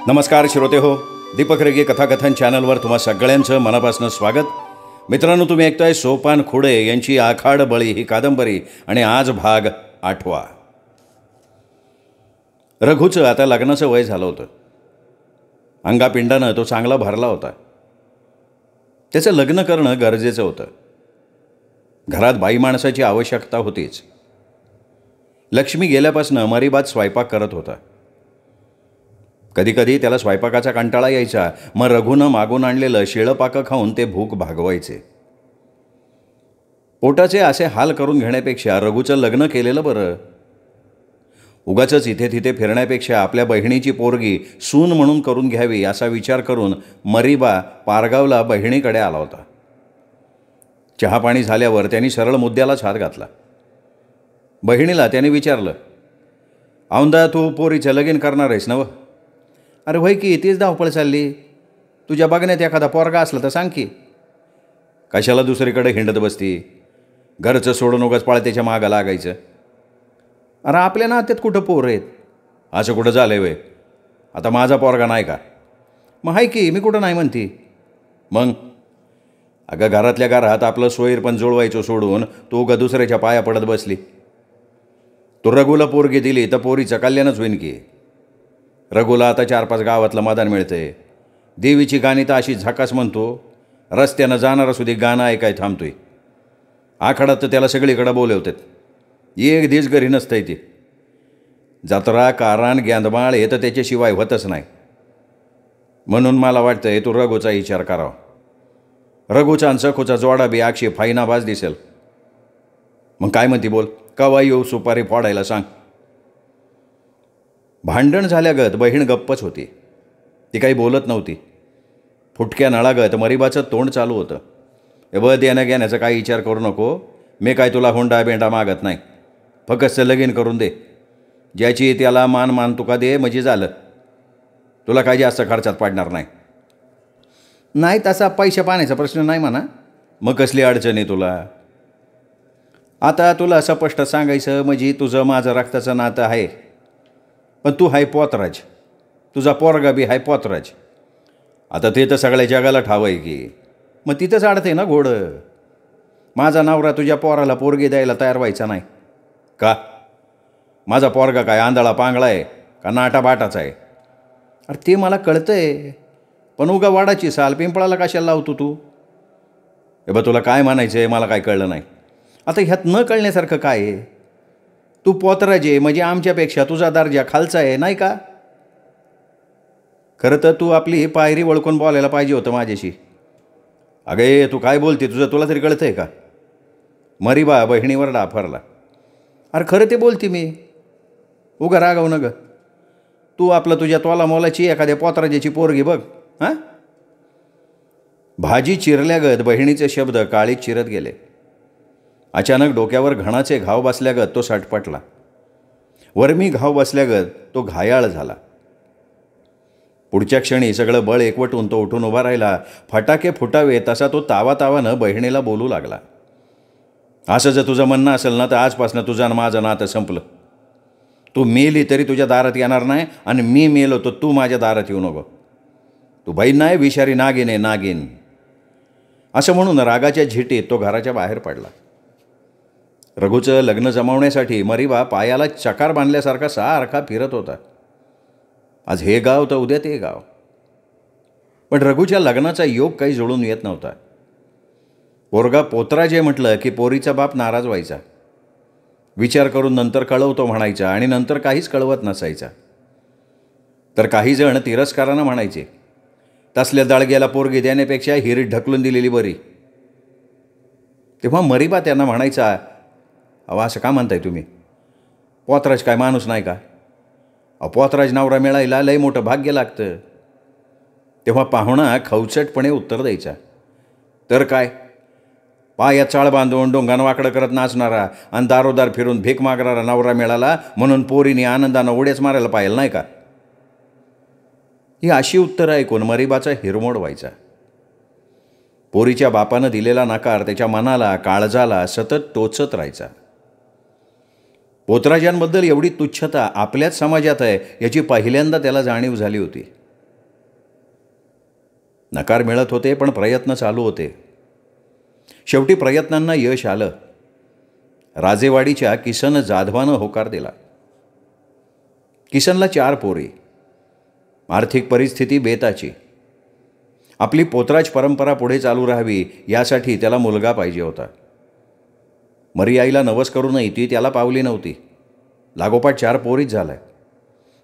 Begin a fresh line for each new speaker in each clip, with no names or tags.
नमस्कार श्रोते हो, दीपक रेगे कथाकथन चॅनलवर तुम्हा सगळ्यांचं मनापासून स्वागत. मित्रांनो, तुम्ही ऐकताय सोपान खोडे यांची आखाड बळी ही कादंबरी आणि आज भाग 8. रघूचं आता लग्नाचं वय झालं होतं. अंगापिंडानं तो चांगला भरला होता. त्याचं लग्न करणं गरजेचं होतं. घरात बाई माणसाची आवश्यकता होतीच. लक्ष्मी गेल्यापासून मरीबात स्वयंपाक करत होता. कधीकधी त्याला स्वयंपाकाचा कंटाळा यायचा. मग रघूनं मागून आणलेलं शिळं पाकं खाऊन ते भूक भागवायचे. पोटाचे असे हाल करून घेण्यापेक्षा रघूचं लग्न केलेलं बरं. उगाचच इथे तिथे फिरण्यापेक्षा आपल्या बहिणीची पोरगी सून म्हणून करून घ्यावी असा विचार करून मरीबा पारगावला बहिणीकडे आला होता. चहापाणी झाल्यावर त्यांनी सरळ मुद्द्यालाच हात घातला. बहिणीला त्याने विचारलं, औंदा तू पोरीचं लगीन करणार आहेस ना? अरे होय की, तीच धावपळ चालली. तुझ्या बघण्यात एखादा पोरगा असला तर सांग की. कशाला दुसरीकडे हिंडत बसती? घरचं सोडून उगाच पाळत्याच्या मागं लागायचं. अरे आपल्या नात्यात कुठं पोर आहेत? असं कुठं झालं वे? आता माझा पोरगा नाही का? मग हाय की, मी कुठं नाही म्हणती. मग अगं घरातल्या घरात आपलं सोयीर पण जुळवायचं सोडून तू उगा दुसऱ्याच्या पाया पडत बसली. तू रघूला पोरगी दिली तर पोरीचं कल्याणच होईन की. रघूला आता 4-5 गावातलं मदान मिळतंय. देवीची गाणी तर अशी झकास म्हणतो, रस्त्यानं जाणारा सुद्धा गाणं ऐकाय थांबतोय. आखाडात तर त्याला सगळीकडं बोलवतात. एक दिवस घरी नसतंय ते. जत्रा कारान गॅंदमाळ हे तर त्याच्याशिवाय होतच नाही. म्हणून मला वाटतंय तू रघूचा विचार करावा. रघूचा आणि सखूचा जोडा बी अक्षी फाईनाबाज दिसेल. मग काय म्हणती बोल, कवा येऊ सुपारी फोडायला सांग. भांडण झाल्यागत बहीण गप्पच होती. ती काही बोलत नव्हती. फुटक्या नळागत मरीबाचं तोंड चालू होतं. देण्या घेण्याचा काही विचार करू नको. मी काय तुला हुंडा बेंडा मागत नाही. फक्त लगीन करून दे. ज्याची त्याला मान तुका दे म्हणजे झालं. तुला काही जास्त खर्चात पडणार नाही. नाही तसा पैशा पाण्याचा प्रश्न नाही म्हणा. मग कसली अडचण आहे तुला? आता तुला स्पष्ट सांगायचं म्हणजे तुझं माझं रक्ताचं नातं आहे. पण तू हाय पोतराज. तुझा पोरगा बी हाय पोतराज. आता ते तर सगळ्या जगाला ठाव आहे की. मग तिथंच अडते ना घोडं. माझा नवरा तुझ्या पोराला पोरगी द्यायला तयार व्हायचा नाही का? माझा पोरगा काय आंधळा पांगळा आहे का नाटा बाटाचा आहे? अरे ते मला कळतंय. पण उगा वाडाची साल पिंपळाला कशाला लावतो तू? तुला काय म्हणायचं आहे मला काय कळलं नाही. आता ह्यात न कळण्यासारखं काय आहे? तू पोतराज आहे म्हणजे आमच्यापेक्षा तुझा दर्जा खालचा आहे नाही का? खरं तर तू आपली पायरी वळकून बोलायला पाहिजे होतं माझ्याशी. अगे तू काय बोलते? तुला तरी कळतंय का? मरीबा बहिणीवर डाफरला. अरे खरं ते बोलते मी. उगा रागाव न ग. तू आपलं तुझ्या तोला मोलाची एखाद्या पोतराजाची पोरगी बघ. हां, भाजी चिरल्यागत बहिणीचे शब्द काळीत चिरत गेले. अचानक डोक्यावर घणाचे घाव बसल्यागत तो सटपटला. वर्मी घाव बसल्यागत तो घायाळ झाला. पुढच्या क्षणी सगळं बळ एकवटून तो उठून उभा राहिला. फटाके फुटावे तसा तो तावातावानं बहिणीला बोलू लागला. असं जर तुझं म्हणणं असेल ना तर आजपासून तुझं आणि माझं नातं संपलं. तू मेली तरी तुझ्या दारात येणार नाही आणि मी मेलो तर तू माझ्या दारात येऊ नको. तू बहीण नाही, विषारी नागिन आहे, नागिन. असं म्हणून रागाच्या झिटीत तो घराच्या बाहेर पडला. रघूचं लग्न जमवण्यासाठी मरीबा पायाला चकार बांधल्यासारखा सारखा फिरत होता. आज हे गाव तर उद्या ते गाव. पण रघूच्या लग्नाचा योग काही जुळून येत नव्हता. पोरगा पोतराज आहे म्हटलं की पोरीचा बाप नाराज व्हायचा. विचार करून नंतर कळवतो म्हणायचा आणि नंतर काहीच कळवत नसायचा. तर काही जण तिरस्कारानं म्हणायचे, तसल्या दळग्याला पोरगी देण्यापेक्षा हिरीत ढकलून दिलेली बरी. तेव्हा मरीबा त्यांना म्हणायचा, अहो असं का म्हणताय तुम्ही? पोतराज काय माणूस नाही का? पोतराज नवरा मिळायला लय मोठं भाग्य लागतं. तेव्हा पाहुणा खवचटपणे उत्तर द्यायचा, तर काय, पायात चाळ बांधून डोंगानं वाकडं करत नाचणारा आणि दारोदार फिरून भीक मागणारा नवरा मिळाला म्हणून पोरीने आनंदानं उड्याच मारायला पाहिलं नाही का? ही अशी उत्तरं ऐकून मरीबाचा हिरमोड व्हायचा. पोरीच्या बापानं दिलेला नकार त्याच्या मनाला काळजाला सतत टोचत राहायचा. पोतराजांबद्दल एवढी तुच्छता आपल्याच समाजात आहे याची पहिल्यांदा त्याला जाणीव झाली होती. नकार मिळत होते, पण प्रयत्न चालू होते. शेवटी प्रयत्नांना यश आलं. राजेवाडीच्या किसन जाधवानं होकार दिला. किसनला 4 पोरी. आर्थिक परिस्थिती बेताची. आपली पोतराज परंपरा पुढे चालू राहावी यासाठी त्याला मुलगा पाहिजे होता. मरी आईला नवस करूनही ती त्याला पावली नव्हती. लागोपाठ 4 पोरीच झाल्या.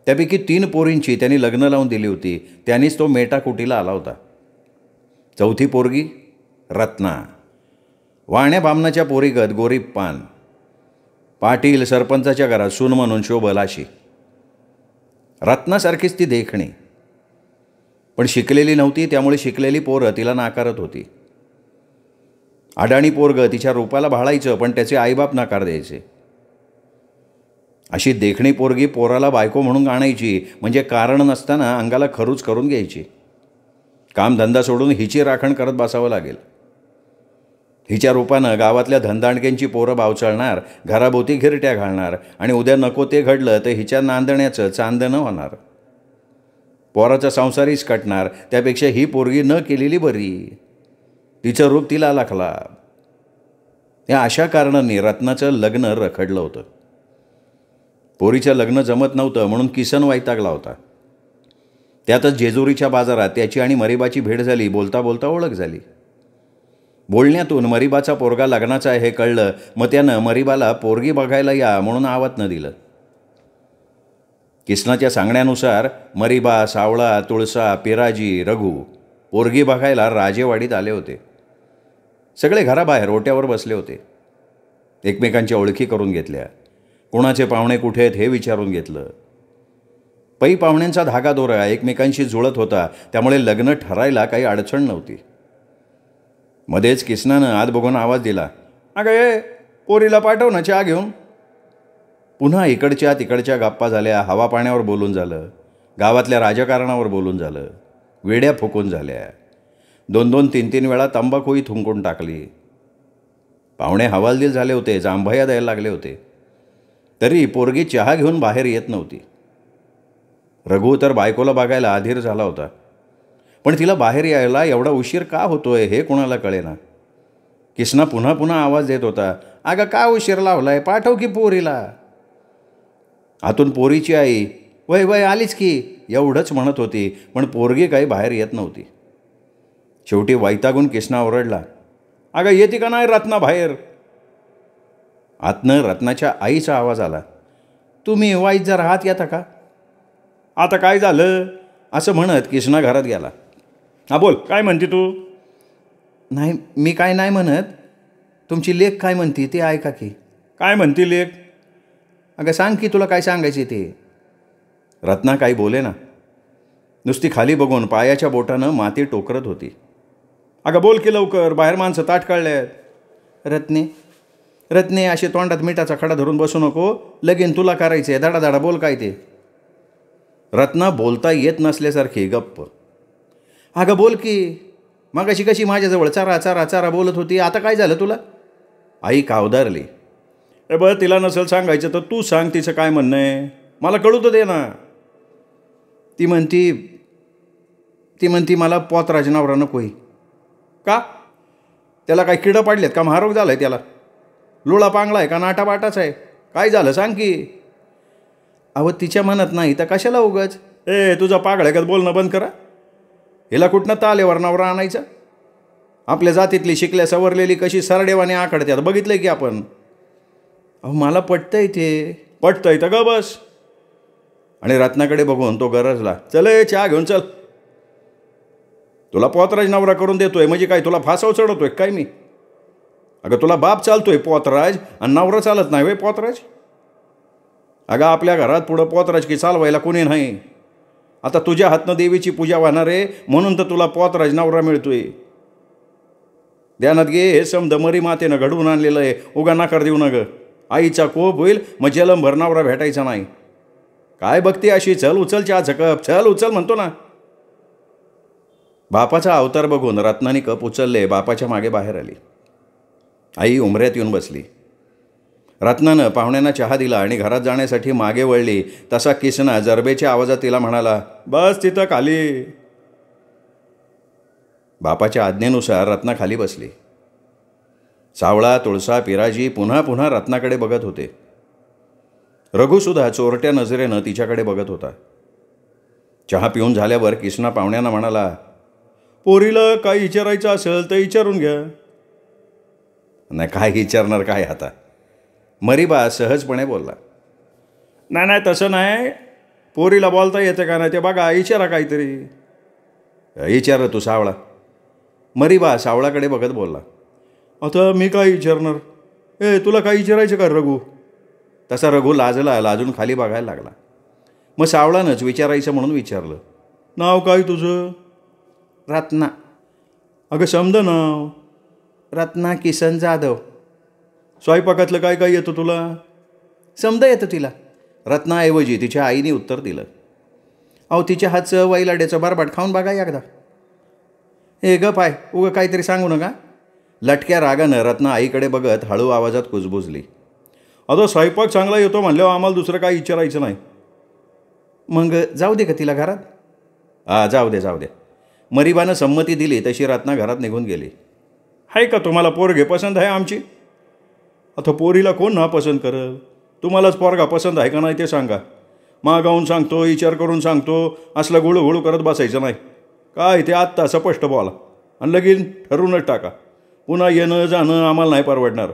त्यापैकी 3 पोरींची त्यांनी लग्न लावून दिली होती. त्यांनीच तो मेटाकुटीला आला होता. 4थी पोरगी रत्ना. वाण्या बामणाच्या पोरीगत गोरीब पान. पाटील सरपंचाच्या घरात सून म्हणून शोभल अशी. रत्नासारखीच ती देखणी. पण शिकलेली नव्हती, त्यामुळे शिकलेली पोरं तिला नाकारत होती. अडाणी पोरगं तिच्या रूपाला भाळायचं, पण त्याचे आईबाप नकार द्यायचे. अशी देखणी पोरगी पोराला बायको म्हणून आणायची म्हणजे कारण नसताना अंगाला खरूच करून घ्यायची. कामधंदा सोडून हिची राखण करत बसावं लागेल. हिच्या रूपानं गावातल्या धंदाणक्यांची पोरं बावचळणार, घराभोवती घिरट्या घालणार आणि उद्या नको ते घडलं तर हिच्या नांदण्याचं चांदणं होणार. पोराचा संसारीच कटणार. त्यापेक्षा ही पोरगी न केलेली बरी. तिचं रूप तिला लाखला. या अशा कारणांनी रत्नाचं लग्न रखडलं होतं. पोरीचं लग्न जमत नव्हतं म्हणून किसन वैतागला होता. त्यातच जेजुरीच्या बाजारात त्याची आणि मरीबाची भेट झाली. बोलता बोलता ओळख झाली. बोलण्यातून मरीबाचा पोरगा लग्नाचा आहे हे कळलं. मग त्यानं मरीबाला पोरगी बघायला या म्हणून आवाहन दिलं. किसनाच्या सांगण्यानुसार मरीबा, सावळा, तुळसा, पिराजी, रघु पोरगी बघायला राजेवाडीत आले होते. सगळे घराबाहेर ओट्यावर बसले होते. एकमेकांच्या ओळखी करून घेतल्या. कोणाचे पाहुणे कुठे आहेत हे विचारून घेतलं. पै पाहुण्यांचा धागादोरा एकमेकांशी जुळत होता, त्यामुळे लग्न ठरायला काही अडचण नव्हती. मध्येच किसनानं आत बघून आवाज दिला, अगं ये पोरीला पाठव ना चहा घेऊन. पुन्हा इकडच्या तिकडच्या गप्पा झाल्या. हवा पाण्यावर बोलून झालं. गावातल्या राजकारणावर बोलून झालं. वेड्या फुकून झाल्या. 2-2, 3-3 वेळा तंबाखूही थुंकून टाकली. पाहुणे हवालदिल झाले होते. जांभया द्यायला लागले होते. तरी पोरगी चहा घेऊन बाहेर येत नव्हती. रघु तर बायकोला बघायला अधीर झाला होता. पण तिला बाहेर यायला एवढा उशीर का होतोय हे कोणाला कळेना. किसना पुन्हा पुन्हा आवाज देत होता, अगं का उशीर लावलाय, पाठव की पोरीला. आतून पोरीची आई, वय वय आलीच की, एवढंच म्हणत होती. पण पोरगी काही बाहेर येत नव्हती. शेवटी वैतागून किसना ओरडला, अगं येते का नाही रत्ना बाहेर. आतनं रत्नाच्या आईचा आवाज आला, तुम्ही वाईट जरा हात येता का. आता काय झालं असं म्हणत किसना घरात गेला. हा बोल, काय म्हणते तू. नाही मी काय नाही म्हणत, तुमची लेक काय म्हणते ते ऐका की. काय म्हणते लेक. अगं सांग की तुला काय सांगायचे ते. रत्ना काही बोले ना. नुसती खाली बघून पायाच्या बोटानं माती टोकरत होती. अगं बोल की लवकर, बाहेर माणसं ताट काढल्यात. रत्ने रत्ने असे तोंडात मिठाचा खडा धरून बसू नको, लगीन तुला करायचे, धडाधडा बोल काय ते. रत्ना बोलता येत नसल्यासारखी गप्प. अगं बोल की, मगाशी कशी माझ्याजवळ चारा चारा चारा बोलत होती, आता काय झालं तुला. आई कावदारली. ए बरं, तिला नसेल सांगायचं तर तू सांग तिचं काय म्हणणं आहे, मला कळू तर दे ना. ती म्हणती मला पोतराज नवरा नकोय. का, त्याला काय किडं पाडलेत का, महारोग झाला आहे त्याला, लोळा पांगला आहे का, नाटा बाटाच आहे, काय झालं सांग की. अहो तिच्या मनात नाही तर कशाला उगाच. ए तुझा पागळ्यागत बोलणं बंद करा. हिला कुठनं तालेवर नवरा आणायचा. आपल्या जातीतली शिकल्या सवरलेली कशी सरडेवाने आकडत्यात बघितलंय की आपण. अहो मला पटतंय ते. पटतंय तर ग बस. आणि रत्नाकडे बघून तो गरजला, चल चहा घेऊन चल. तुला पोतराज नवरा करून देतोय म्हणजे काय तुला फासाव चढवतोय काय मी. अगं तुला बाप चालतोय पोतराज आणि नवरा चालत नाही वे पोतराज. अगं आपल्या घरात पुढं पोतराज की चालवायला कोणी नाही. आता तुझ्या हातनं देवीची पूजा वाहणार आहे म्हणून तर तुला पोतराज नवरा मिळतोय. ध्यानात घे, हे समद मरी मातेनं घडवून आणलेलं आहे. उगा नाकार देऊ नग. आईचा कोप होईल मग जलमभर नवरा भेटायचा नाही. काय बघते अशी, चल उचल चहाचं कप, चल उचल म्हणतो ना. बापाचा अवतार बघून रत्नानी कप उचलले. बापाच्या मागे बाहेर आली. आई उंबऱ्यात येऊन बसली. रत्नानं पाहुण्यांना चहा दिला आणि घरात जाण्यासाठी मागे वळली तसा किसना जरबेच्या आवाजात तिला म्हणाला, बस तिथं खाली. बापाच्या आज्ञेनुसार रत्ना खाली बसली. सावळा, तुळसा, पिराजी पुन्हा पुन्हा रत्नाकडे बघत होते. रघुसुद्धा चोरट्या नजरेनं तिच्याकडे बघत होता. चहा पिऊन झाल्यावर किसना पाहुण्यांना म्हणाला, पोरीला काही विचारायचं असेल तर विचारून घ्या. नाही, काय विचारणार काय आता, मरीबा सहजपणे बोलला. नाही नाही, तसं नाही, पोरीला बोलता येते का नाही ते बघा, विचारा काहीतरी. विचार तू सावळा, मरीबा सावळाकडे बघत बोलला. आता मी काय विचारणार, तुला काय विचारायचं का रघु? तसा रघु लाजून खाली बघायला लागला. मग सावळानंच विचारायचं म्हणून विचारलं, नाव काय तुझं? रत्ना. अगं समजा नाव. रत्ना किसन जाधव. स्वयंपाकातलं काय काय येतं तुला? समजा येतं तिला. रत्नाऐवजी तिच्या आईने उत्तर दिलं. अहो, तिच्या हातचं वैलाड्याचं बरबाट खाऊन बघा एकदा. ग पाय, उगं काहीतरी सांगू नका. लटक्या रागानं रत्ना आईकडे बघत हळू आवाजात कुजबुजली. अगं स्वयंपाक चांगला येतो म्हणल्यावर आम्हाला दुसरं काही विचारायचं नाही. मग जाऊ दे का तिला घरात? जाऊ दे. मरीबानं संमती दिली तशी रत्ना घरात निघून गेली. आहे का तुम्हाला पोरगे पसंत आहे आमची? आता पोरीला कोण ना पसंत करल? तुम्हालाच पोरगा पसंत आहे का नाही ते सांगा. मागावून सांगतो, विचार करून सांगतो, असलं गुळूगुळू करत बसायचं नाही. काय ते आत्ता स्पष्ट बोला आणि लगीन ठरवूनच टाका. पुन्हा येणं जाणं आम्हाला नाही परवडणार.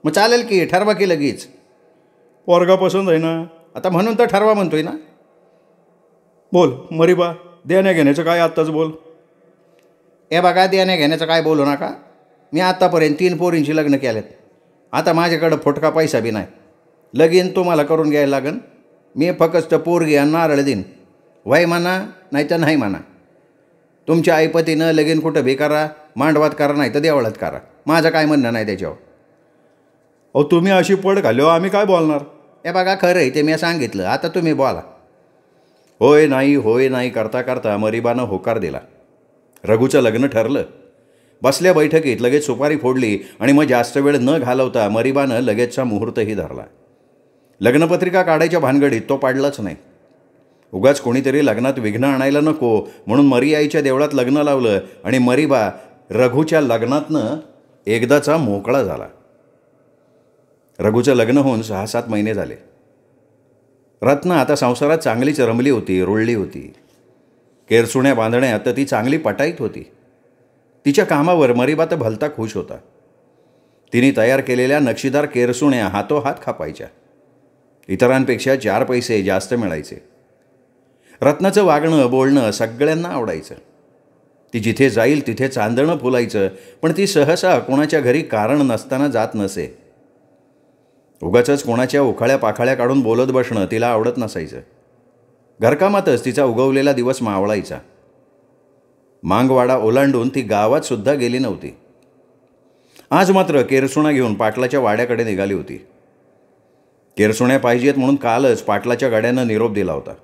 मग चालेल की, ठरवा की लगेच. पोरगा पसंत आहे ना, आता म्हणून तर ठरवा म्हणतोय ना. बोल मरीबा, देण्या घेण्याचं काय आत्ताच बोल. बघा, देण्या घेण्याचं काय बोलू नका. मी आत्तापर्यंत 3 पोरींची लग्न केलेत. आता माझ्याकडं फुटका पैसा बी नाही. लगीन तुम्हाला करून घ्यायला लागन. मी फक्त पोरगी आणि नारळ देईन. वय म्हणा नाही तर नाही म्हणा. तुमच्या आईपतीनं लगीन कुठं बी करा, मांडवात करा नाही तर देवळात करा. माझं काय म्हणणं नाही त्याच्यावर. तुम्ही अशी पड घाल्यो, आम्ही काय बोलणार? बघा, खरं आहे ते मी सांगितलं, आता तुम्ही बोला. होय नाही करता करता मरीबानं होकार दिला. रघुचं लग्न ठरलं. बसल्या बैठकीत लगेच सुपारी फोडली आणि मग जास्त वेळ न घालवता मरीबानं लगेचचा मुहूर्तही धरला. लग्नपत्रिका काढायच्या भानगडीत तो पाडलाच नाही. उगाच कोणीतरी लग्नात विघ्न आणायला नको म्हणून मरीआईच्या देवळात लग्न लावलं आणि मरीबा रघुच्या लग्नातनं एकदाचा मोकळा झाला. रघुचं लग्न होऊन 6-7 महिने झाले. रत्ना आता संसारात चांगलीच रमली होती, रुळली होती. केरसुण्या बांधण्यात तर ती चांगली पटाईत होती. तिच्या कामावर मरीबा तर भलता खुश होता. तिने तयार केलेल्या नक्षीदार केरसुण्या हातोहात खापायच्या. इतरांपेक्षा 4 पैसे जास्त मिळायचे. रत्नाचं वागणं बोलणं सगळ्यांना आवडायचं. ती जिथे जाईल तिथे चांदणं फुलायचं, पण ती सहसा कोणाच्या घरी कारण नसताना जात नसे. उगाचच कोणाच्या उखाळ्या पाखाळ्या काढून बोलत बसणं तिला आवडत नसायचं. घरकामातच तिचा उगवलेला दिवस मावळायचा. मांगवाडा ओलांडून ती गावात सुद्धा गेली नव्हती. आज मात्र केरसुणा घेऊन पाटलाच्या वाड्याकडे निघाली होती. केरसुण्या पाहिजेत म्हणून कालच पाटलाच्या गाड्यानं निरोप दिला होता.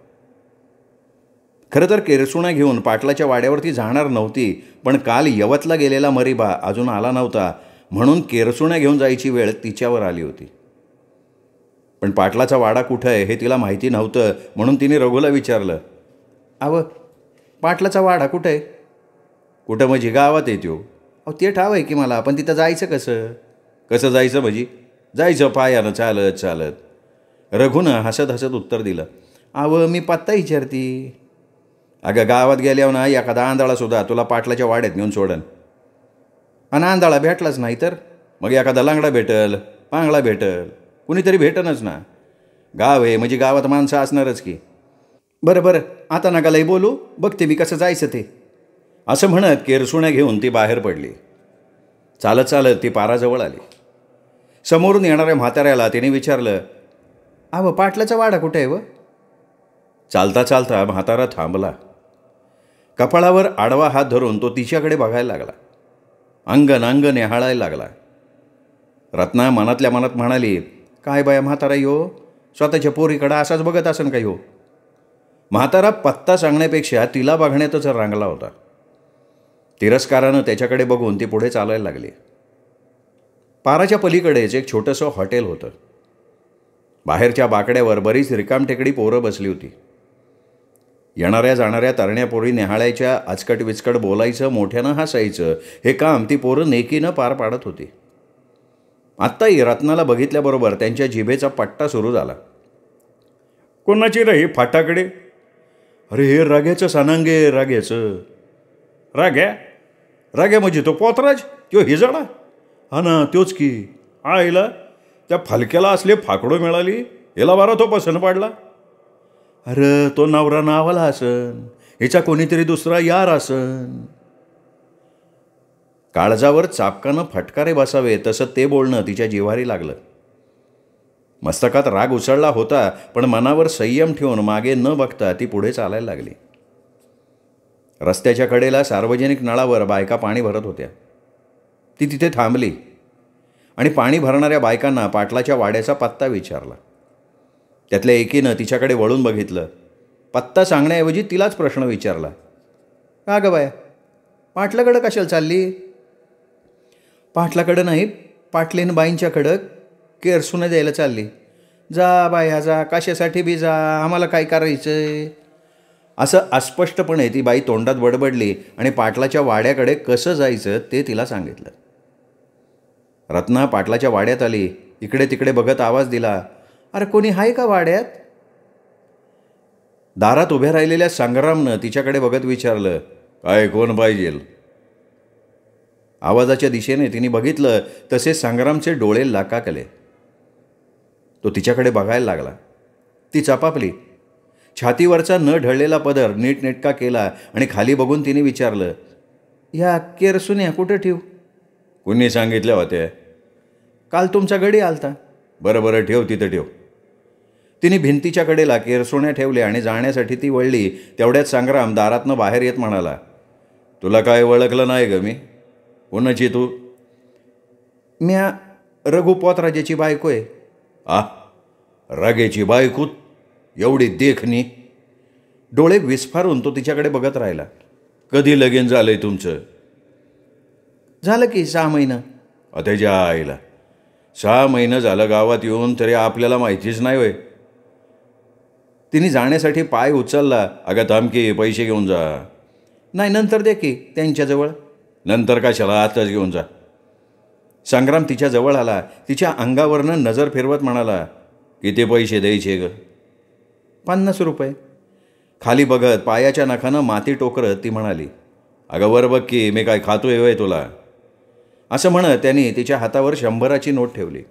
खरं तर केरसुण्या घेऊन पाटलाच्या वाड्यावरती जाणार नव्हती, पण काल यवतला गेलेला मरीबा अजून आला नव्हता म्हणून केरसुण्या घेऊन जायची वेळ तिच्यावर आली होती. पण पाटलाचा वाडा कुठं आहे हे तिला माहिती नव्हतं म्हणून तिने रघुला विचारलं, पाटलाचा वाडा कुठं आहे? कुठं म्हणजे गावात येतो? ते ठाव आहे की मला, पण तिथं जायचं कसं? कसं जायचं म्हणजे? जायचं पायानं चालत चालत. रघुनं हसत हसत उत्तर दिलं, मी पत्ता विचारती. अगं गावात गेल्यावर ना एखादा आंधळासुद्धा तुला पाटलाच्या वाड्यात नेऊन सोडन. आणि आंधळा भेटलाच नाही तर मग एखादा लांगडा भेटल, पांगळा भेटल, कुणीतरी भेटनच ना. गाव आहे म्हणजे गावात माणसं असणारच की. बरं आता नका लई बोलू, बघते मी कसं जायचं ते. असं म्हणत केरसुण्या घेऊन ती बाहेर पडली. चालत चालत ती पाराजवळ आली. समोरून येणाऱ्या म्हाताऱ्याला तिने विचारलं, पाटलाचा वाडा कुठे आहे व? चालता चालता म्हातारा थांबला. कपाळावर आडवा हात धरून तो तिच्याकडे बघायला लागला. अंग न्याहाळायला लागला. रत्ना मनातल्या मनात म्हणाली, काय बाया म्हातारा यो, स्वतःच्या पोरीकडं असाच बघत असन का यो? म्हातारा पत्ता सांगण्यापेक्षा तिला बघण्यातच रांगला होता. तिरस्कारानं त्याच्याकडे बघून ती पुढे चालायला लागली. पाराच्या पलीकडेच एक छोटंसं हॉटेल होतं. बाहेरच्या बाकड्यावर बरीच रिकामटेकडी पोरं बसली होती. येणाऱ्या जाणाऱ्या तरण्या पोरी न्याहाळायच्या, आचकट विचकट बोलायचं, मोठ्यानं हसायचं. हे काम ती पोरं नेकीनं पार पाडत होती. आत्ताही रत्नाला बघितल्याबरोबर त्यांच्या जिभेचा पट्टा सुरू झाला. कोणाची रे ही फाटाकडे? अरे हे राग्याचं सानांगे, राग्याचं. राग्या? राग्या म्हणजे तो पोतराज, तो हिजडा? हा ना, तोच की. आईला त्या फलक्याला असले फाकडो मिळाली, याला बारा तो पसंत पाडला. अरे तो नवरा नावाला असन, हिचा कोणीतरी दुसरा यार असन. काळजावर चापकानं फटकारे बसावे तसं ते बोलणं तिच्या जिव्हारी लागलं. मस्तकात राग उसळला होता, पण मनावर संयम ठेवून मागे न बघता ती पुढे चालायला लागली. रस्त्याच्या कडेला सार्वजनिक नळावर बायका पाणी भरत होत्या. ती तिथे थांबली आणि पाणी भरणाऱ्या बायकांना पाटलाच्या वाड्याचा पत्ता विचारला. त्यातल्या एकीनं तिच्याकडे वळून बघितलं. पत्ता सांगण्याऐवजी तिलाच प्रश्न विचारला. का गं बाया, पाटलाकडं कशाला चालली? पाटलाकडं नाही, पाटलीन बाईंच्याकडं केरसुने द्यायला चालली. जा बाया जा, कशासाठी बी जा, आम्हाला काय करायचंय? असं अस्पष्टपणे ती बाई तोंडात बडबडली आणि पाटलाच्या वाड्याकडे कसं जायचं ते तिला सांगितलं. रत्ना पाटलाच्या वाड्यात आली. इकडे तिकडे बघत आवाज दिला. अरे कोणी आहे का वाड्यात? दारात उभ्या राहिलेल्या संग्रामनं तिच्याकडे बघत विचारलं. काय, कोण पाहिजे? आवाजाच्या दिशेने तिने बघितलं तसे संग्रामचे डोळे लाकाकले. तो तिच्याकडे बघायला लागला. ती चपापली. छातीवरचा न ढळलेला पदर नीटनेटका केला आणि खाली बघून तिने विचारलं. ह्या केरसुन्या कुठं ठेवू? कुणी सांगितल्या होत्या? काल तुमचा गडी आलता. बरं बरं, ठेव तिथं ठेव. तिने भिंतीच्या कडेला केरसुण्या ठेवल्या आणि जाण्यासाठी ती वळली. तेवढ्यात संग्राम दारातनं बाहेर येत म्हणाला. तुला काय ओळखलं नाही ग मी? कोणाची तू? म्या रघु पोतराजाची बायको आहे. आ, रागेची बायको? एवढी देखणी? डोळे विस्फारून तो तिच्याकडे बघत राहिला. कधी लगीन झालंय तुमचं? झालं की 6 महिनं. त्याच्या आईला 6 महिनं झालं गावात येऊन, तरी आपल्याला माहितीच नाही होय. तिने जाण्यासाठी पाय उचलला. अगं थांब की, पैसे घेऊन जा. नाही, नंतर दे की त्यांच्याजवळ. नंतर कशाला, आताच घेऊन जा. संग्राम तिच्या जवळ आला. तिच्या अंगावरनं नजर फिरवत म्हणाला. किती पैसे द्यायचे ग? 50 रुपये. खाली बघत पायाच्या नखानं माती टोकरत ती म्हणाली. अगं वर बघ की, मी काय खातोय होय तुला? असं म्हणत त्यांनी तिच्या हातावर 100ची नोट ठेवली.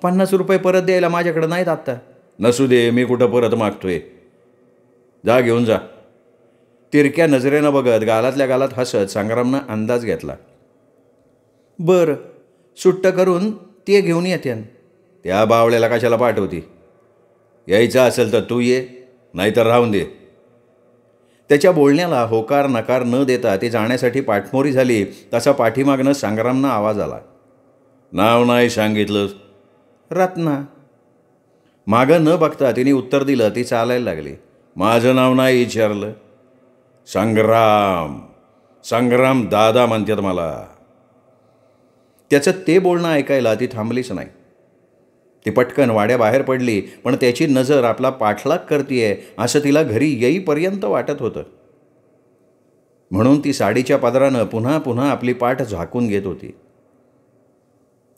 50 रुपये परत द्यायला माझ्याकडं नाहीत आत्ता. नसू दे, मी कुठं परत मागतोय. जा घेऊन जा. तिरक्या नजरेनं बघत गालातल्या गालात हसत संग्रामनं अंदाज घेतला. बरं, सुट्ट करून ते घेऊन येते. त्या बावळ्याला कशाला पाठवती? यायचं असेल तर तू ये, नाहीतर राहून दे. त्याच्या बोलण्याला होकार नकार न देता ती जाण्यासाठी पाठमोरी झाली. तसा पाठीमागनं संग्रामनं आवाज आला. नाव नाही सांगितलं? रत्ना. मागं न बघता तिने उत्तर दिलं. ती चालायला लागली. माझं नाव नाही विचारलं? संग्राम. संग्राम दादा म्हणतात मला. त्याचं ते बोलणं ऐकायला ती थांबलीच नाही. ती पटकन वाड्याबाहेर पडली, पण त्याची नजर आपला पाठलाग करतीये असं तिला घरी येईपर्यंत वाटत होतं. म्हणून ती साडीच्या पदरानं पुन्हा पुन्हा आपली पाठ झाकून घेत होती.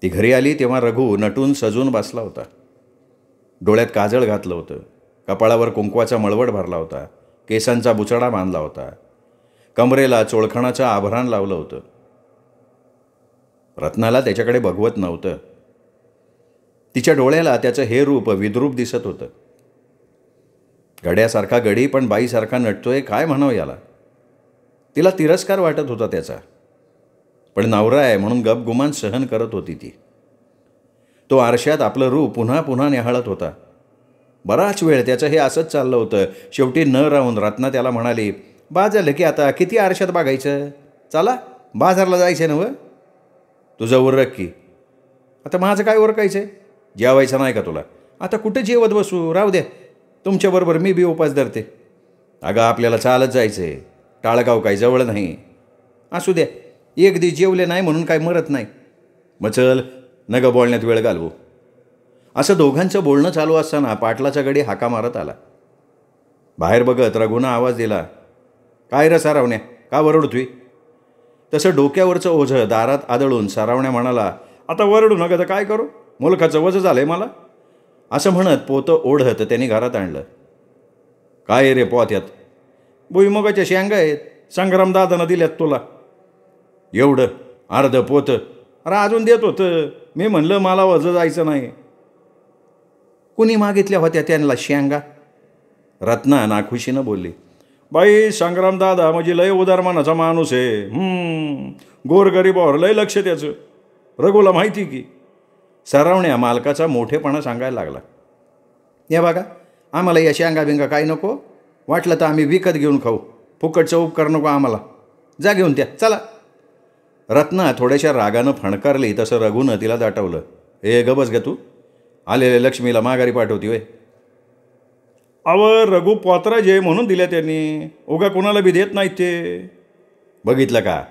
ती घरी आली तेव्हा रघु नटून सजून बसला होता. डोळ्यात काजळ घातलं होतं. कपाळावर कुंकवाचा मळवट भरला होता. केसांचा बुचडा बांधला होता. कमरेला चोळखणाचं आभरण लावलं होतं. रत्नाला त्याच्याकडे बघवत नव्हतं. तिच्या डोळ्याला त्याचं हे रूप विद्रूप दिसत होतं. गड्यासारखा गडी पण बाईसारखा नटतोय, काय म्हणावं याला? तिला तिरस्कार वाटत होता त्याचा, पण नवरा आहे म्हणून गपगुमान सहन करत होती ती. तो आरशात आपलं रूप पुन्हा पुन्हा न्याहाळत होता. बराच वेळ त्याचं हे असंच चाललं होतं. शेवटी न राहून रत्ना त्याला म्हणाली. बा झालं की आता, किती आरशात बघायचं? चला बाजारला जायचं ना? तुझं उरक की. आता माझं काय उरकायचं आहे? जेवायचं नाही का तुला? आता कुठे जेवत बसू? राहू द्या, तुमच्याबरोबर मी बी उपास धरते. अगं आपल्याला चालत जायचं आहे. टाळगाव काही जवळ नाही. असू द्या, एक दिवस जेवले नाही म्हणून काय मरत नाही. मग चल, नग बोलण्यात वेळ घालवू. असं दोघांचं बोलणं चालू असताना पाटलाचा गडी हाका मारत आला. बाहेर बघत रघुनं आवाज दिला, काय रे सारावण्या, का वरडतोय? तसं डोक्यावरचं ओझं दारात आदळून सारावण्या म्हणाला, आता वरडू नका तर काय करू, मुलखाचं वजं झालंय मला. असं म्हणत पोतं ओढत त्यांनी घरात आणलं. काय रे पोत्यात? भुईमुगाच्या शेंगा आहेत, संग्रामदादानं दिल्यात तुला. एवढं अर्ध पोतं? अरे अजून देत होतं, मी म्हणलं मला वजं जायचं नाही. कुणी मागितल्या होत्या त्यांना शेंगा? रत्ना नाखुशीनं बोलली, बाई संग्रामदादा म्हणजे लय उदारमानाचा माणूस आहे. गोरगरीबावर लय लक्ष त्याचं, रघुला माहिती की. सरावण्या मालकाचा मोठेपणा सांगायला लागला. या बघा, आम्हाला या शेंगा बिंगा काय नको, वाटलं तर आम्ही विकत घेऊन खाऊ, फुकटचं उपकार नको आम्हाला, जा घेऊन त्या, चला. रत्ना थोड्याशा रागानं फणकारली तसं रघुनं तिला दाटवलं, हे गबस ग तू, आलेल्या लक्ष्मीला माघारी पाठवती वय. रघु पोतराजे म्हणून दिल्या त्यांनी, उगा कोणाला बी देत नाहीत ते. बघितलं का,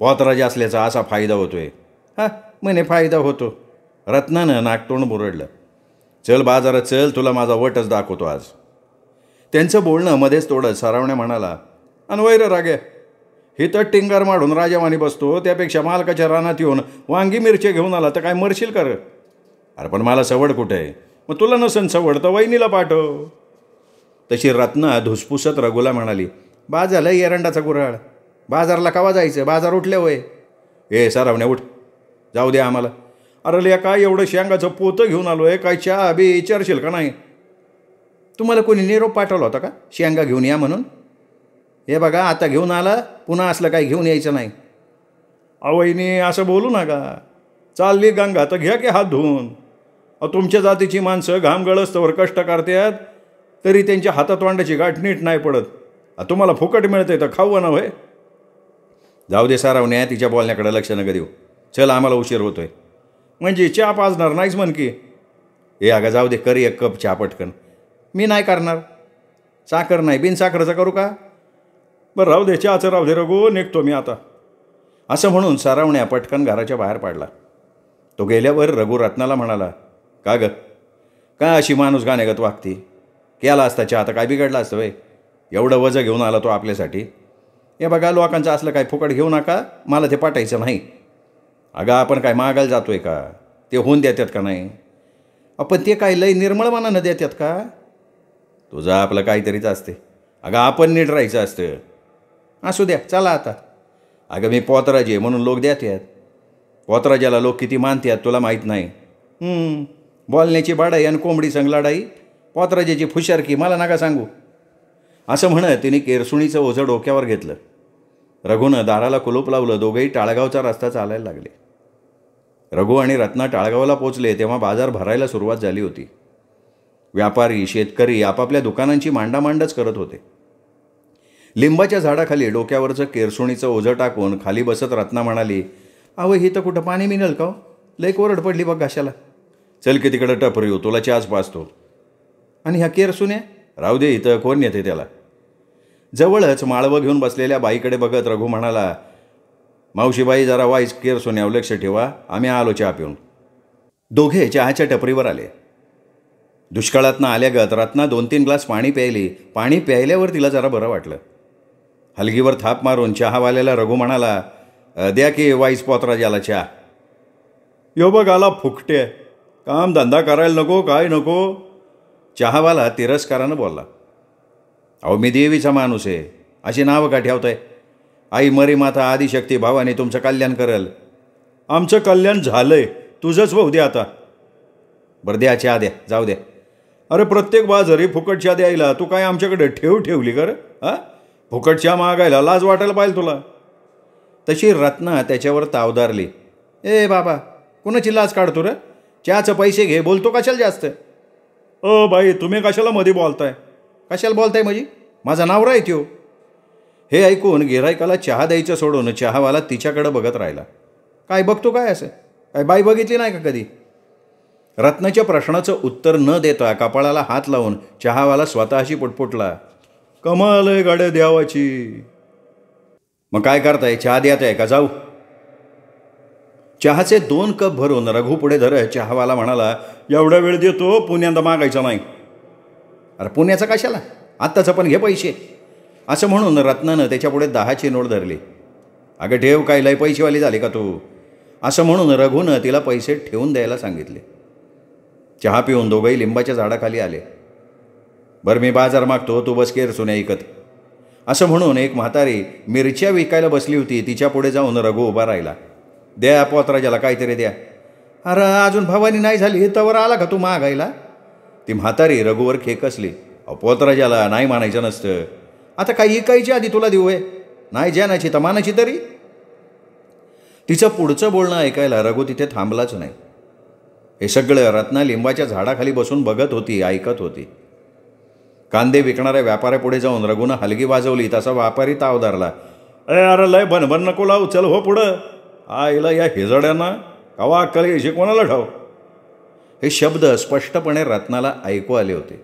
पोतराजे असल्याचा असा फायदा होतोय. हा म्हणे फायदा होतो. रत्नानं नाकतोंड मुरडलं. चल बाजारात चल, तुला माझा वटच दाखवतो आज. त्यांचं बोलणं मध्येच तोडत सारावण्या म्हणाला, अनवैर राग्या, ही तर टिंगार माडून राजावानी बसतो, त्यापेक्षा मालकाच्या रानात येऊन वांगी मिरची घेऊन आला तर काय मरशील कर? अरे पण मला सवड कुठे आहे? मग तुला नसन सवड तर वहिनीला पाठव. तशी रत्ना धुसपुसत रघुला म्हणाली, बाजारला एरंडाचा गुऱ्हाळ, बाजारला कवा जायचं, बाजार उठले होय. ए सारावण्या उठ, जाऊ दे आम्हाला. अरे लिया काय एवढं शेंगाचं पोतं घेऊन आलो आहे, काय चहा बी विचारशील का नाही? तुम्हाला कोणी निरोप पाठवला होता का शेंगा घेऊन या म्हणून? हे बघा आता घेऊन आला, पुन्हा असलं काही घेऊन यायचं नाही. वहिनी असं बोलू नका, चालली गंगा तर घ्या की हात धुवून. तुमच्या जातीची माणसं घाम गळस्तवर कष्ट करतात, तरी त्यांच्या हातात वांड्याची गाठ नीट नाही पडत. तुम्हाला फुकट मिळते तर खाऊ ना होय. जाऊ दे सारावण्या, तिच्या बोलण्याकडे लक्ष नका देऊ. चल आम्हाला उशीर होतोय. म्हणजे चहा पाजणार नाहीच म्हण की? हे अगं जाऊ दे, कर एक कप चहा पटकन. मी नाही करणार, साखर नाही, बिन साखरेचं करू का? बरं राहू दे, चहाचं राहू दे रघु, निघतो मी आता. असं म्हणून सारावण्या पटकन घराच्या बाहेर पाडला. तो गेल्यावर रघु रत्नाला म्हणाला, का ग, काय अशी माणूस गाणेगत वागती? केला असता चहा तर काय बिघडला असतं वय? एवढं वजं घेऊन आला तो आपल्यासाठी. हे बघा, लोकांचं असलं काय फुकट घेऊ नका, मला ते पाठायचं नाही. अगं आपण काय मागायला जातो आहे का? ते होऊन देतात का नाही? आपण ते काय लय निर्मळ मनानं देतात का? तुझं आपलं काहीतरीच असते. अगं आपण नीट राहायचं असतं. असू द्या, चला आता. अगं मी पोतराजे म्हणून लोक देतात. पोतराजाला लोक किती मानतात तुला माहीत नाही. बोलण्याची बाडाई आणि कोंबडी संग लढाई, पोतराजाची फुशारकी मला नका सांगू. असं म्हणत तिने केरसुणीचं ओझं डोक्यावर घेतलं. रघुनं दाराला कुलूप लावलं. दोघेही टाळगावचा रस्ता चालायला लागले. रघु आणि रत्ना टाळगावला पोचले तेव्हा बाजार भरायला सुरुवात झाली होती. व्यापारी शेतकरी आपापल्या दुकानांची मांडामांडच करत होते. लिंबाच्या झाडाखाली डोक्यावरचं केरसुणीचं ओझं टाकून खाली बसत रत्ना म्हणाली, ही तर कुठं पाणी मिळेल का? लय कोरड पडली बघ घाशाला. चल की तिकडं टपर येऊ, तुला चहाच पाचतो. आणि ह्या केरसुण्या राहू दे, इथं कोण येते त्याला? जवळच माळवं घेऊन बसलेल्या बाईकडे बघत रघु म्हणाला, मावशीबाई जरा वाईस केरसुण्यावर लक्ष ठेवा, आम्ही आलो चहा पिऊन. दोघे चहाच्या टपरीवर आले. दुष्काळातनं आल्यागत रत्ना 2-3 ग्लास पाणी प्यायली. पाणी प्यायल्यावर तिला जरा बरं वाटलं. हलगीवर थाप मारून चहावाल्याला रघु म्हणाला, द्या की वाईस पोतराजाला चहा. यो बघ आला फुकटे, काम धंदा करायला नको, काय नको. चहावाला तिरस्कारानं बोलला, मी देवीचा माणूस आहे, अशी नावं का ठेवताय? आई मरी माता आदिशक्ती भावाने तुमचं कल्याण करेल. आमचं कल्याण झालंय, तुझंच भाऊ दे आता. बरं द्या चहा द्या, जाऊ द्या. अरे प्रत्येक बाजारी फुकट चहा द्यायला तू काय आमच्याकडे ठेवली कर? फुकट चहा मागायला लाज वाटायला पाहिजे तुला. तशी रत्ना त्याच्यावर तावदारली, ए बाबा कोणाची लाज काढतो रे? चहाचं पैसे घे, बोलतो कशाला जास्त? बाई तुम्ही कशाला मध्ये बोलताय? कशाला बोलताय म्हणजे? माझा नवरा आहे त्यो. हे ऐकून गिऱ्हाईकाला चहा द्यायचं सोडून चहावाला तिच्याकडं बघत राहिला. काय बघतो काय असं? काय बाई बघितली नाही का कधी? रत्नाच्या प्रश्नाचं उत्तर न देता कपाळाला हात लावून चहावाला स्वतःशी पुटपुटला, कमाल आहे गाड्या द्यावाची. मग काय करताय, चहा द्यात आहे का जाऊ? चहाचे 2 कप भरून रघु पुढे धरत चहावाला म्हणाला, एवढा वेळ देतो, पुण्यांदा मागायचा नाही. अरे पुण्याचा कशाला? आत्ताचं पण घे पैसे. असं म्हणून रत्नानं त्याच्यापुढे 10ची नोट धरली. अगं ठेव, काय लय पैसेवाली झाली का तू? असं म्हणून रघुनं तिला पैसे ठेवून द्यायला सांगितले. चहा पिऊन दोघंही लिंबाच्या झाडाखाली आले. बरं मी बाजार मागतो, तू बस केरसुण्या ऐकत. असं म्हणून एक म्हातारी मिरच्या विकायला बसली होती. तिच्या पुढे जाऊन रघु उभा राहिला. द्या पोतराजाला काहीतरी द्या. अरे अजून भवानी नाही झाली तवर आला का तू मागायला? ती म्हातारी रघुवर खेकसली. पोतराजाला नाही मानायचं नसतं. आता काही इकायची आधी तुला देऊ आहे? नाही ज्यानाची तर मानाची तरी. तिचं पुढचं बोलणं ऐकायला रघु तिथे थांबलाच नाही. हे सगळं रत्ना लिंबाच्या झाडाखाली बसून बघत होती, ऐकत होती. कांदे विकणाऱ्या व्यापाऱ्यापुढे जाऊन रघुनं हलगी वाजवली तसा व्यापारी ताव धरला. अरे लय बनबन नको लावू, चल हो पुढं. आईला या हिजड्यांना कवा अक्कल यायची कोणाला ठाव. हे शब्द स्पष्टपणे रत्नाला ऐकू आले होते.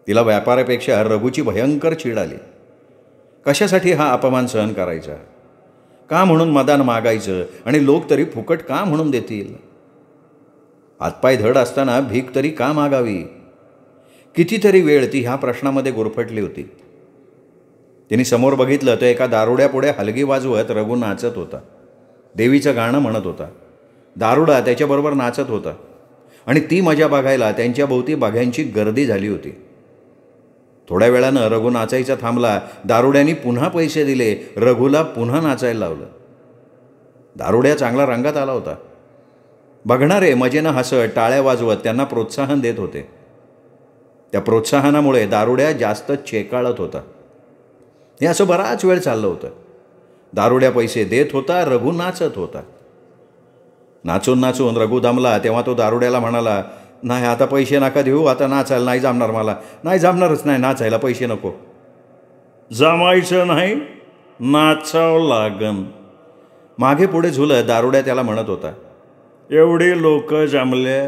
तिला व्यापाऱ्यापेक्षा रघुची भयंकर चीड आली. कशासाठी हा अपमान सहन करायचा? का म्हणून मदान मागायचं? आणि लोक तरी फुकट का म्हणून देतील? हातपाय धड असताना भीक तरी का मागावी? कितीतरी वेळ ती ह्या प्रश्नामध्ये गुरफटली होती. तिने समोर बघितलं तर एका दारुड्यापुढे हलगी वाजवत रघु नाचत होता. देवीचं गाणं म्हणत होता. दारुडा त्याच्याबरोबर नाचत होता आणि ती मजा बघायला त्यांच्या भोवती बघ्यांची गर्दी झाली होती. थोड्या वेळानं रघु नाचायचा थांबला. दारुड्यांनी पुन्हा पैसे दिले. रघुला पुन्हा नाचायला लावलं. दारुड्या चांगला रंगात आला होता. बघणारे मजेनं हसत टाळ्या वाजवत त्यांना प्रोत्साहन देत होते. त्या प्रोत्साहनामुळे दारुड्या जास्त चेकाळत होता. हे असं बराच वेळ चाललं होतं. दारुड्या पैसे देत होता, रघु नाचत होता. नाचून नाचून रघु दमला तेव्हा तो दारुड्याला म्हणाला, नाही आता पैसे नका देऊ, आता नाचायला नाही जमणार मला. नाही जमणारच नाही, नाचायला पैसे नको. जमायचं नाही, नाचावं लागन. मागे पुढे झुलत दारुड्या त्याला म्हणत होता. एवढी लोक जमले,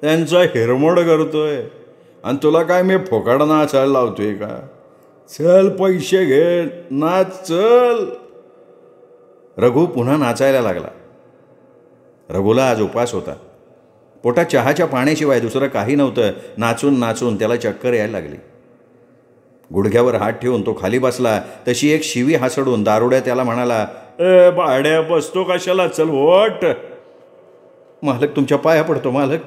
त्यांचा हिरमोड करतोय आणि तुला काय मी फोकाड नाचायला लावतोय का? चल पैसे घे, नाच चल. रघु पुन्हा नाचायला लागला. रघुला आज उपास होता. पोटात चहाच्या पाण्याशिवाय दुसरं काही नव्हतं. नाचून नाचून त्याला चक्कर यायला लागली. गुडघ्यावर हात ठेवून तो खाली बसला. तशी एक शिवी हासडून दारुड्या त्याला म्हणाला, ए भाड्या बसतो कशाला, चल ओट. मालक तुमच्या पाया पडतो मालक,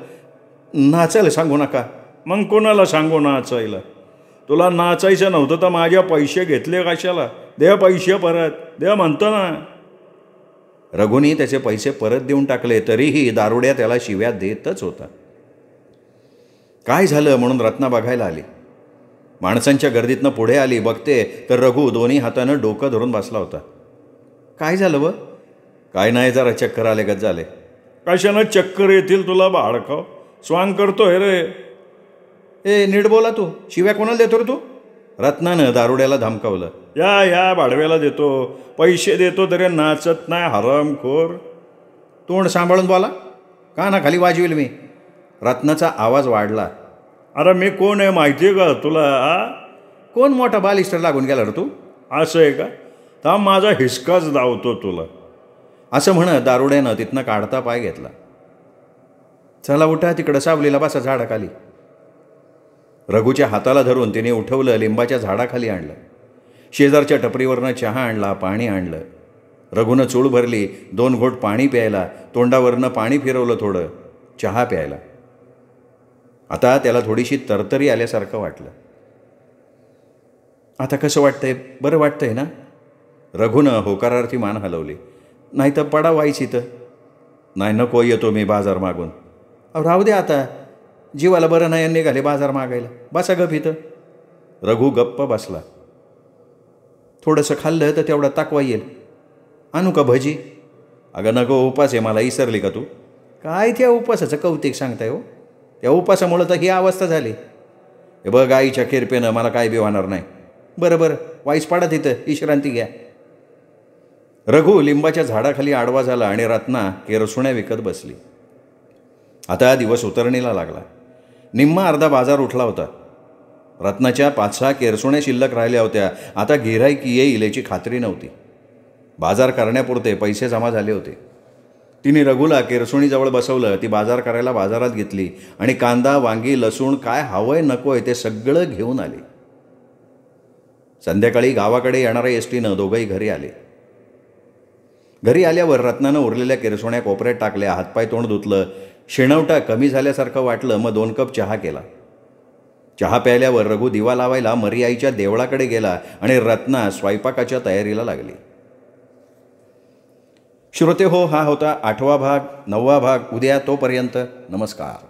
नाचायला सांगू नका. मग कोणाला सांगू नाचायला? तुला नाचायचं नव्हतं तर माझ्या पैसे घेतले कशाला? दे पैसे परत दे म्हणतो ना. रघुनी त्याचे पैसे परत देऊन टाकले तरीही दारुड्या त्याला शिव्या देतच होता. काय झालं म्हणून रत्ना बघायला आली. माणसांच्या गर्दीतनं पुढे आली. बघते तर रघु दोन्ही हातानं डोकं धरून बसला होता. काय झालं व? काय नाही, जरा चक्कर आलेगत झाले. कशानं चक्कर येतील तुला बाळकाव? स्वांग करतोय रे. ए नीट बोला तू, शिव्या कोणाला देतो रे तू? रत्नानं दारुड्याला धमकावलं. या भाडव्याला देतो, पैसे देतो तरी नाचत नाही, हरामखोर. तोंड सांभाळून बोला, का ना खाली वाजवेल मी. रत्नाचा आवाज वाढला. अरे मी कोण आहे माहिती आहे का तुला? कोण मोठा बालिस्टर लागून गेला रे तू? असं आहे का? थांब माझा हिसकाच धावतो तुला. असं म्हणत दारुड्यानं तिथनं काढता पाय घेतला. चला उठा, तिकडं सावलीला बसा झाडाखाली. रघुच्या हाताला धरून तिने उठवलं. लिंबाच्या झाडाखाली आणलं. शेजारच्या टपरीवरनं चहा आणला, पाणी आणलं. रघुनं चूळ भरली. 2 घोट पाणी प्यायला. तोंडावरनं पाणी फिरवलं, थोडं चहा प्यायला. आता त्याला थोडीशी तरतरी आल्यासारखं वाटलं. आता कसं वाटतंय? बरं वाटतंय ना? रघुनं होकारार्थी मान हलवली. नाही तर पडा व्हायची तर. नाही नको, येतो मी बाजार मागून. राहू दे आता, जीवाला बरं नाही निघाले बाजार मागायला. बसा गप इथं. रघु गप्प बसला. थोडंसं खाल्लं तर तेवढा ताकवा येईल. आणू का भजी? अगं नको, उपास आहे मला, इसरली का तू? काय त्या उपासाचं कौतिक सांगताय हो? त्या उपासामुळं तर ही अवस्था झाली. हे बघ, आईच्या किरपेनं मला काय बी होणार नाही. बरं वाईस पाडा तिथं, विश्रांती घ्या. रघु लिंबाच्या झाडाखाली आडवा झाला आणि रत्ना केरसुण्या विकत बसली. आता दिवस उतरणीला लागला. निम्मा अर्धा बाजार उठला होता. रत्नाच्या 5-6 केरसुण्या शिल्लक राहिल्या होत्या. आता गिऱ्हाईक येईल याची खात्री नव्हती. बाजार करण्यापुरते पैसे जमा झाले होते. तिने रघुला केरसुणीजवळ बसवलं. ती बाजार करायला बाजारात घेतली आणि कांदा, वांगी, लसूण काय हवंय नकोय ते सगळं घेऊन आली. संध्याकाळी गावाकडे येणाऱ्या एसटीनं दोघंही घरी आले. घरी आल्यावर रत्नानं उरलेल्या किरसोण्या कोपऱ्यात टाकल्या, हातपाय तोंड धुतलं, शिणवटा कमी झाल्यासारखं वाटलं. मग 2 कप चहा केला. चहा प्यायल्यावर रघु दिवा लावायला मरी आईच्या देवळाकडे गेला आणि रत्ना स्वयंपाकाच्या तयारीला लागली. श्रोते हो, हा होता 8वा भाग. 9वा भाग उद्या. तोपर्यंत नमस्कार.